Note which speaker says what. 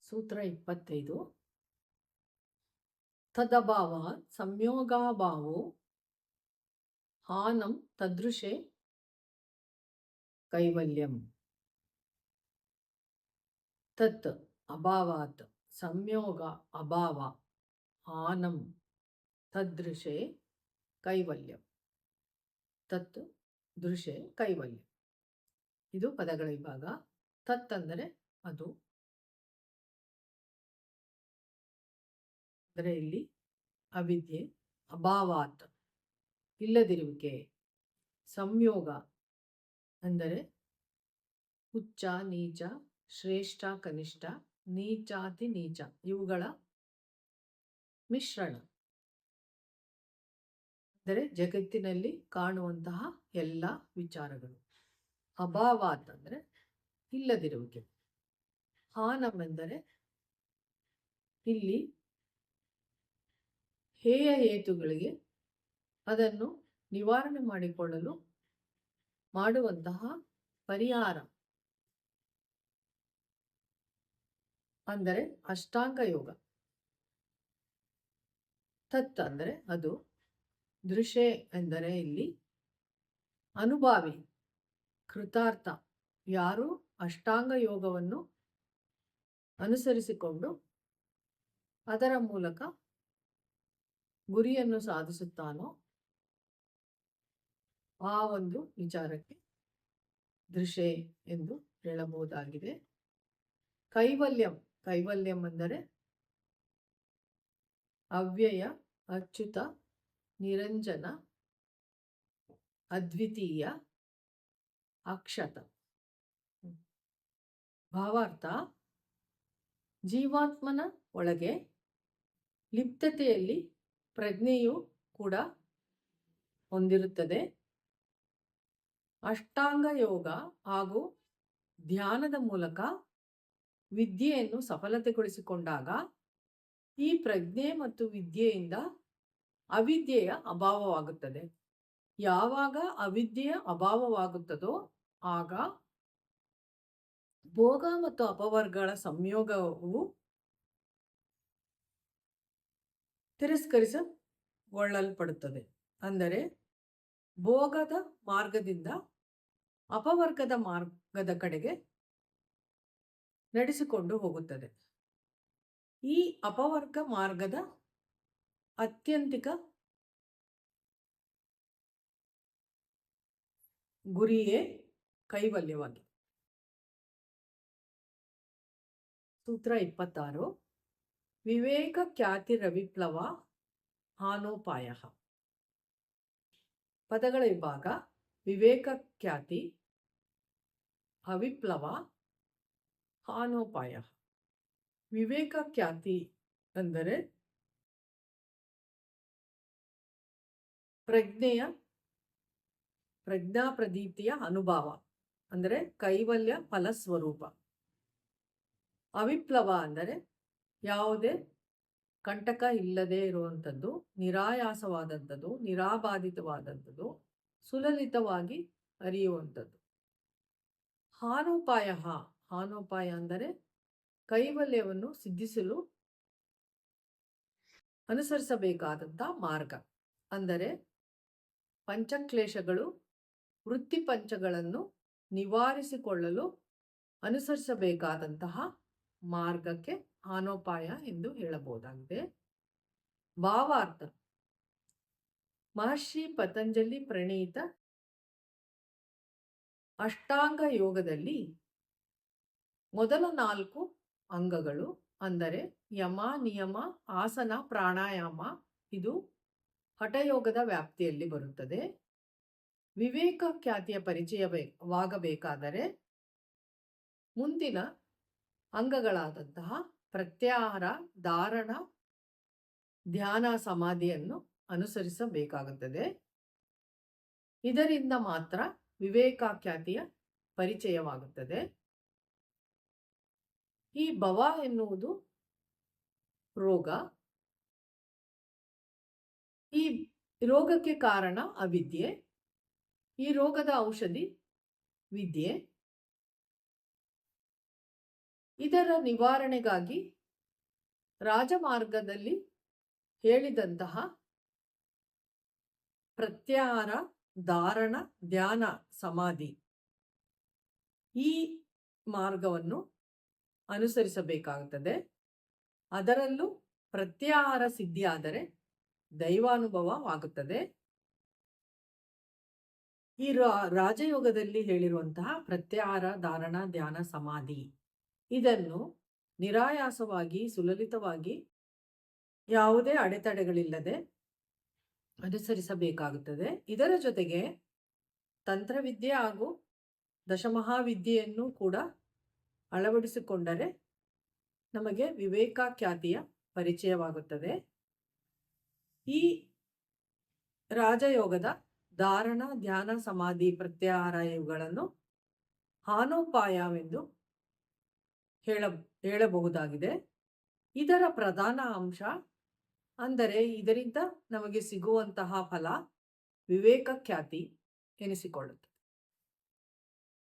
Speaker 1: ಸೂತ್ರ 25. ತದಭಾವ ಸಂಯೋಗಾಭಾವೋ ಹಾನಂ ತದೃಶೆ ಕೈವಲ್ಯಂ. ತತ್ ಅಭಾವಾತ್ ಸಂಯೋಗ ಅಭಾವ ಹಾನಂ ತದೃಶೆ ಕೈವಲ್ಯಂ. ತತ್ ದೃಶೆ ಕೈವಲ್ಯಂ. ಇದು ಪದಗಳ ವಿಭಾಗ. ತತ್ ಅಂದರೆ ಅದು, ಅಂದರೆ ಇಲ್ಲಿ ಅವಿದ್ಯೆ, ಅಭಾವಾತ್ ಇಲ್ಲದಿರುವಿಕೆ, ಸಂಯೋಗ ಅಂದರೆ ಉಚ್ಚ ನೀಚ, ಶ್ರೇಷ್ಠ ಕನಿಷ್ಠ, ನೀಚಾತಿ ನೀಚ ಇವುಗಳ ಮಿಶ್ರಣ, ಅಂದರೆ ಜಗತ್ತಿನಲ್ಲಿ ಕಾಣುವಂತಹ ಎಲ್ಲ ವಿಚಾರಗಳು. ಅಭಾವಾತ್ ಅಂದರೆ ಇಲ್ಲದಿರುವಿಕೆ. ಹಾನಂ ಎಂದರೆ ಇಲ್ಲಿ ಹೇಯ ಹೇತುಗಳಿಗೆ ಅದನ್ನು ನಿವಾರಣೆ ಮಾಡಿಕೊಳ್ಳಲು ಮಾಡುವಂತಹ ಪರಿಹಾರ, ಅಂದರೆ ಅಷ್ಟಾಂಗ ಯೋಗ. ತತ್ ಅಂದರೆ ಅದು, ದೃಶೆ ಎಂದರೆ ಇಲ್ಲಿ ಅನುಭಾವಿ, ಕೃತಾರ್ಥ, ಯಾರು ಅಷ್ಟಾಂಗ ಯೋಗವನ್ನು ಅನುಸರಿಸಿಕೊಂಡು ಅದರ ಮೂಲಕ ಗುರಿಯನ್ನು ಸಾಧಿಸುತ್ತಾನೋ ಆ ಒಂದು ವಿಚಾರಕ್ಕೆ ದೃಶೆ ಎಂದು ಹೇಳಬಹುದಾಗಿದೆ. ಕೈವಲ್ಯಂ, ಕೈವಲ್ಯಂ ಅಂದರೆ ಅವ್ಯಯ, ಅಚ್ಯುತ, ನಿರಂಜನ, ಅದ್ವಿತೀಯ, ಅಕ್ಷತ. ಭಾವಾರ್ಥ: ಜೀವಾತ್ಮನ ಒಳಗೆ ಲಿಪ್ತತೆಯಲ್ಲಿ ಪ್ರಜ್ಞೆಯು ಕೂಡ ಹೊಂದಿರುತ್ತದೆ. ಅಷ್ಟಾಂಗ ಯೋಗ ಹಾಗೂ ಧ್ಯಾನದ ಮೂಲಕ ವಿದ್ಯೆಯನ್ನು ಸಫಲತೆಗೊಳಿಸಿಕೊಂಡಾಗ ಈ ಪ್ರಜ್ಞೆ ಮತ್ತು ವಿದ್ಯೆಯಿಂದ ಅವಿದ್ಯೆಯ ಅಭಾವವಾಗುತ್ತದೆ. ಯಾವಾಗ ಅವಿದ್ಯೆಯ ಅಭಾವವಾಗುತ್ತದೋ ಆಗ ಭೋಗ ಮತ್ತು ಅಪವರ್ಗಗಳ ಸಂಯೋಗವು ತಿರಸ್ಕರಿಸಗೊಳ್ಳಲ್ಪಡುತ್ತದೆ. ಅಂದರೆ ಭೋಗದ ಮಾರ್ಗದಿಂದ ಅಪವರ್ಗದ ಮಾರ್ಗದ ಕಡೆಗೆ ನಡೆಸಿಕೊಂಡು ಹೋಗುತ್ತದೆ. ಈ ಅಪವರ್ಗ ಮಾರ್ಗದ ಅತ್ಯಂತಿಕ ಗುರಿಯೇ ಕೈವಲ್ಯವಾಗಿದೆ. ಸೂತ್ರ 26. ವಿವೇಕ ಖ್ಯಾತಿರವಿಪ್ಲವ ಹಾನೋಪಾಯ. ಪದಗಳ ವಿಭಾಗ. ವಿವೇಕ ಖ್ಯಾತಿ, ಅವಿಪ್ಲವ, ಹಾನೋಪಾಯ. ವಿವೇಕ ಖ್ಯಾತಿ ಅಂದರೆ ಪ್ರಜ್ಞಾಪ್ರದೀಪ್ತಿಯ ಅನುಭವ, ಅಂದರೆ ಕೈವಲ್ಯ ಫಲಸ್ವರೂಪ. ಅವಿಪ್ಲವ ಅಂದರೆ ಯಾವುದೇ ಕಂಟಕ ಇಲ್ಲದೆ ಇರುವಂಥದ್ದು, ನಿರಾಯಾಸವಾದಂಥದ್ದು, ನಿರಾಬಾಧಿತವಾದಂಥದ್ದು, ಸುಲಲಿತವಾಗಿ ಅರಿಯುವಂಥದ್ದು. ಹಾನೋಪಾಯ, ಹಾನೋಪಾಯ ಅಂದರೆ ಕೈವಲ್ಯವನ್ನು ಸಿದ್ಧಿಸಲು ಅನುಸರಿಸಬೇಕಾದಂಥ ಮಾರ್ಗ, ಅಂದರೆ ಪಂಚಕ್ಲೇಶಗಳು, ವೃತ್ತಿ ಪಂಚಗಳನ್ನು ನಿವಾರಿಸಿಕೊಳ್ಳಲು ಅನುಸರಿಸಬೇಕಾದಂತಹ ಮಾರ್ಗಕ್ಕೆ ಹಾನೋಪಾಯ ಎಂದು ಹೇಳಬಹುದಾಗಿದೆ. ಭಾವಾರ್ಥ: ಮಹರ್ಷಿ ಪತಂಜಲಿ ಪ್ರಣೀತ ಅಷ್ಟಾಂಗ ಯೋಗದಲ್ಲಿ ಮೊದಲ 4 ಅಂಗಗಳು, ಅಂದರೆ ಯಮ, ನಿಯಮ, ಆಸನ, ಪ್ರಾಣಾಯಾಮ, ಇದು ಹಠಯೋಗದ ವ್ಯಾಪ್ತಿಯಲ್ಲಿ ಬರುತ್ತದೆ. ವಿವೇಕ ಖ್ಯಾತಿಯ ಪರಿಚಯವಾಗಬೇಕಾದರೆ ಮುಂದಿನ ಅಂಗಗಳಾದಂತಹ ಪ್ರತ್ಯಾಹಾರ, ಧಾರಣ, ಧ್ಯಾನ, ಸಮಾಧಿಯನ್ನು ಅನುಸರಿಸಬೇಕಾಗುತ್ತದೆ. ಇದರಿಂದ ಮಾತ್ರ ವಿವೇಕಾಖ್ಯಾತಿಯ ಪರಿಚಯವಾಗುತ್ತದೆ. ಈ ಭವ ಎನ್ನುವುದು ರೋಗ. ಈ ರೋಗಕ್ಕೆ ಕಾರಣ ಅವಿದ್ಯೆ. ಈ ರೋಗದ ಔಷಧಿ ವಿದ್ಯೆ. ಇದರ ನಿವಾರಣೆಗಾಗಿ ರಾಜಮಾರ್ಗದಲ್ಲಿ ಹೇಳಿದಂತಹ ಪ್ರತ್ಯಾಹಾರ, ಧಾರಣ, ಧ್ಯಾನ, ಸಮಾಧಿ ಈ ಮಾರ್ಗವನ್ನು ಅನುಸರಿಸಬೇಕಾಗುತ್ತದೆ. ಅದರಲ್ಲೂ ಪ್ರತ್ಯಾಹಾರ ಸಿದ್ಧಿಯಾದರೆ ದೈವಾನುಭವವಾಗುತ್ತದೆ. ಈ ರಾಜಯೋಗದಲ್ಲಿ ಹೇಳಿರುವಂತಹ ಪ್ರತ್ಯಾಹಾರ, ಧಾರಣ, ಧ್ಯಾನ, ಸಮಾಧಿ ಇದನ್ನು ನಿರಾಯಾಸವಾಗಿ, ಸುಲಲಿತವಾಗಿ, ಯಾವುದೇ ಅಡೆತಡೆಗಳಿಲ್ಲದೆ ಅನುಸರಿಸಬೇಕಾಗುತ್ತದೆ. ಇದರ ಜೊತೆಗೆ ತಂತ್ರವಿದ್ಯೆ ಹಾಗೂ ದಶಮಹಾವಿದ್ಯೆಯನ್ನು ಕೂಡ ಅಳವಡಿಸಿಕೊಂಡರೆ ನಮಗೆ ವಿವೇಕಾಖ್ಯಾತಿಯ ಪರಿಚಯವಾಗುತ್ತದೆ. ಈ ರಾಜಯೋಗದ ಧಾರಣ, ಧ್ಯಾನ, ಸಮಾಧಿ, ಪ್ರತ್ಯಾಹಾರ ಇವುಗಳನ್ನು ಹಾನೋಪಾಯವೆಂದು ಹೇಳಬಹುದಾಗಿದೆ. ಇದರ ಪ್ರಧಾನ ಅಂಶ ಅಂದರೆ ಇದರಿಂದ ನಮಗೆ ಸಿಗುವಂತಹ ಫಲ ವಿವೇಕಖ್ಯಾತಿ ಎನಿಸಿಕೊಳ್ಳುತ್ತದೆ.